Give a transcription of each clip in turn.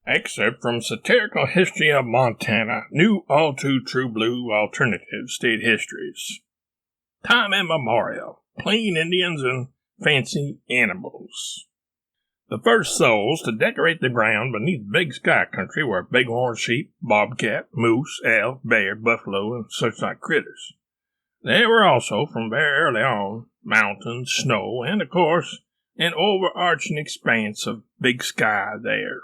Excerpt from Satirical History of Montana, New All Too True Blue Alternative State Histories. Time immemorial, plain Indians and fancy animals. The first souls to decorate the ground beneath Big Sky Country were bighorn sheep, bobcat, moose, elk, bear, buffalo, and such like critters. There were also, from very early on, mountains, snow, and, of course, an overarching expanse of big sky there.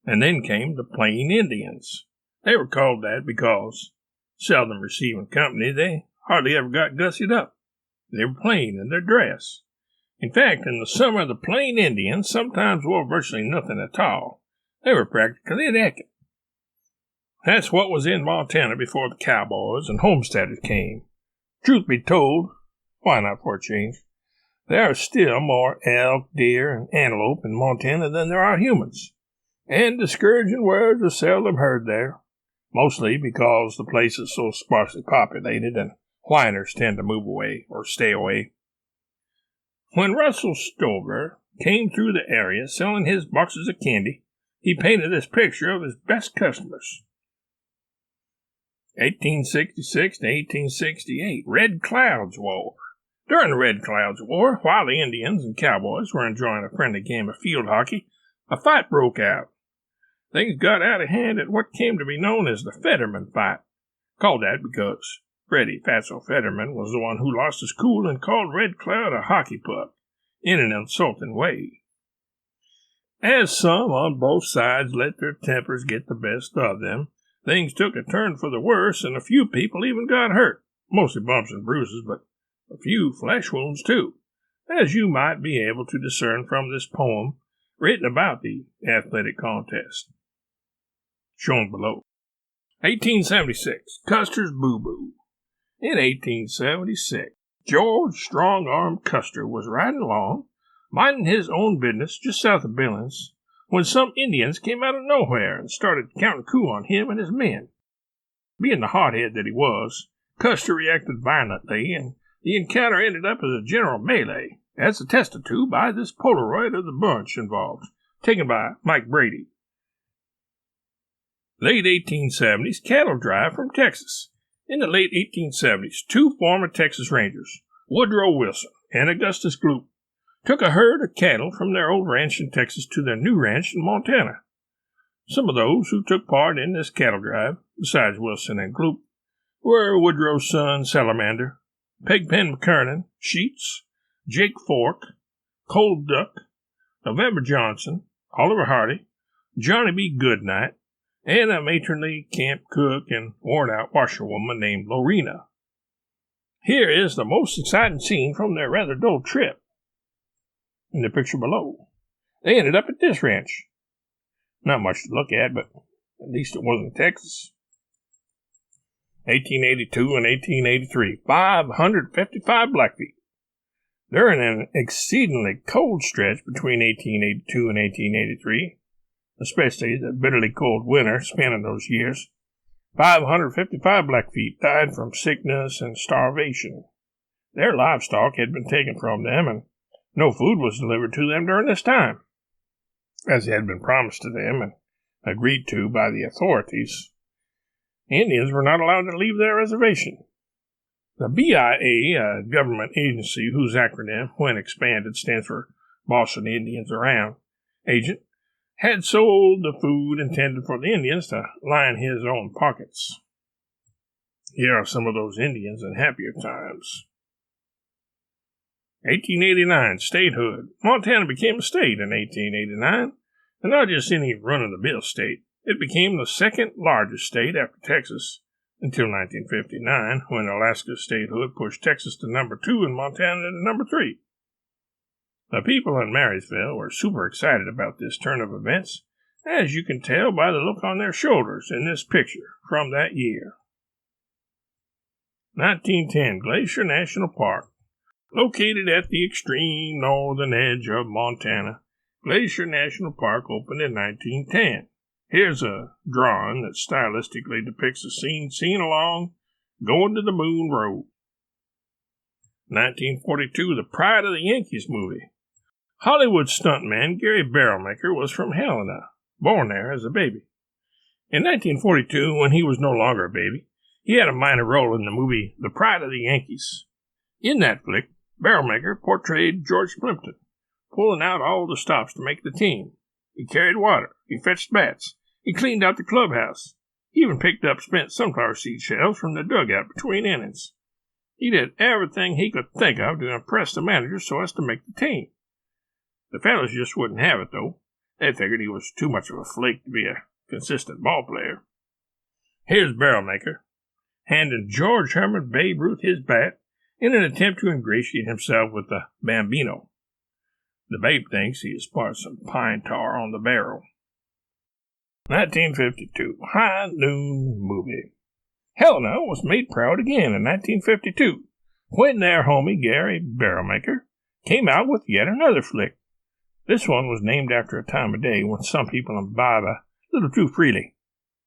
And then came the plain Indians. They were called that because, seldom receiving company, they hardly ever got gussied up. They were plain in their dress. In fact, in the summer, the plain Indians sometimes wore virtually nothing at all. They were practically naked. That's what was in Montana before the cowboys and homesteaders came. Truth be told, why not for a change? There are still more elk, deer, and antelope in Montana than there are humans. And discouraging words are seldom heard there, mostly because the place is so sparsely populated and whiners tend to move away or stay away. When Russell Stover came through the area selling his boxes of candy, he painted this picture of his best customers. 1866 to 1868, Red Cloud's War. During the Red Cloud's War, while the Indians and cowboys were enjoying a friendly game of field hockey, a fight broke out. Things got out of hand at what came to be known as the Fetterman fight, called that because Freddie Fatso Fetterman was the one who lost his cool and called Red Cloud a hockey puck in an insulting way. As some on both sides let their tempers get the best of them, things took a turn for the worse, and a few people even got hurt, mostly bumps and bruises, but a few flesh wounds too, as you might be able to discern from this poem written about the athletic contest. Shown below. 1876, Custer's Boo-Boo. In 1876, George Strong-Arm Custer was riding along, minding his own business just south of Billings, when some Indians came out of nowhere and started counting coup on him and his men. Being the hothead that he was, Custer reacted violently, and the encounter ended up as a general melee, as attested to by this Polaroid of the bunch involved, taken by Mike Brady. Late 1870s cattle drive from Texas. In the late 1870s, two former Texas Rangers, Woodrow Wilson and Augustus Gloop, took a herd of cattle from their old ranch in Texas to their new ranch in Montana. Some of those who took part in this cattle drive, besides Wilson and Gloop, were Woodrow's son Salamander, Pegpen McKernan, Sheets, Jake Fork, Cold Duck, November Johnson, Oliver Hardy, Johnny B. Goodnight, and a matronly camp cook and worn-out washerwoman named Lorena. Here is the most exciting scene from their rather dull trip. In the picture below, they ended up at this ranch. Not much to look at, but at least it wasn't Texas. 1882 and 1883, 555 Blackfeet. During an exceedingly cold stretch between 1882 and 1883, especially the bitterly cold winter spanning those years, 555 Blackfeet died from sickness and starvation. Their livestock had been taken from them, and no food was delivered to them during this time, as had been promised to them and agreed to by the authorities. Indians were not allowed to leave their reservation. The BIA, a government agency whose acronym, when expanded, stands for Bossing Indians Around, agent, had sold the food intended for the Indians to line his own pockets. Here are some of those Indians in happier times. 1889, Statehood. Montana became a state in 1889, and not just any run-of-the-mill state. It became the second largest state after Texas until 1959, when Alaska's statehood pushed Texas to number 2 and Montana to number 3. The people in Marysville were super excited about this turn of events, as you can tell by the look on their shoulders in this picture from that year. 1910, Glacier National Park. Located at the extreme northern edge of Montana, Glacier National Park opened in 1910. Here's a drawing that stylistically depicts a scene seen along Going to the Moon Road. 1942, The Pride of the Yankees movie. Hollywood stuntman Gary Barrelmaker was from Helena, born there as a baby. In 1942, when he was no longer a baby, he had a minor role in the movie The Pride of the Yankees. In that flick, Barrelmaker portrayed George Plimpton, pulling out all the stops to make the team. He carried water, he fetched bats, he cleaned out the clubhouse. He even picked up spent sunflower seed shells from the dugout between innings. He did everything he could think of to impress the manager so as to make the team. The fellas just wouldn't have it, though. They figured he was too much of a flake to be a consistent ball player. Here's Barrelmaker, handing George Herman Babe Ruth his bat in an attempt to ingratiate himself with the Bambino. The Babe thinks he has sparked some pine tar on the barrel. 1952, High Noon Movie. Helena was made proud again in 1952 when their homie Gary Barrelmaker came out with yet another flick. This one was named after a time of day when some people imbibe a little too freely.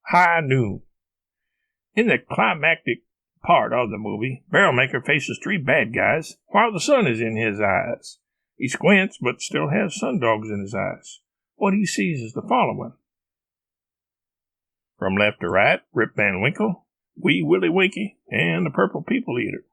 High Noon. In the climactic part of the movie, Barrelmaker faces three bad guys while the sun is in his eyes. He squints but still has sundogs in his eyes. What he sees is the following. From left to right, Rip Van Winkle, Wee Willie Winkie, and the Purple People Eater.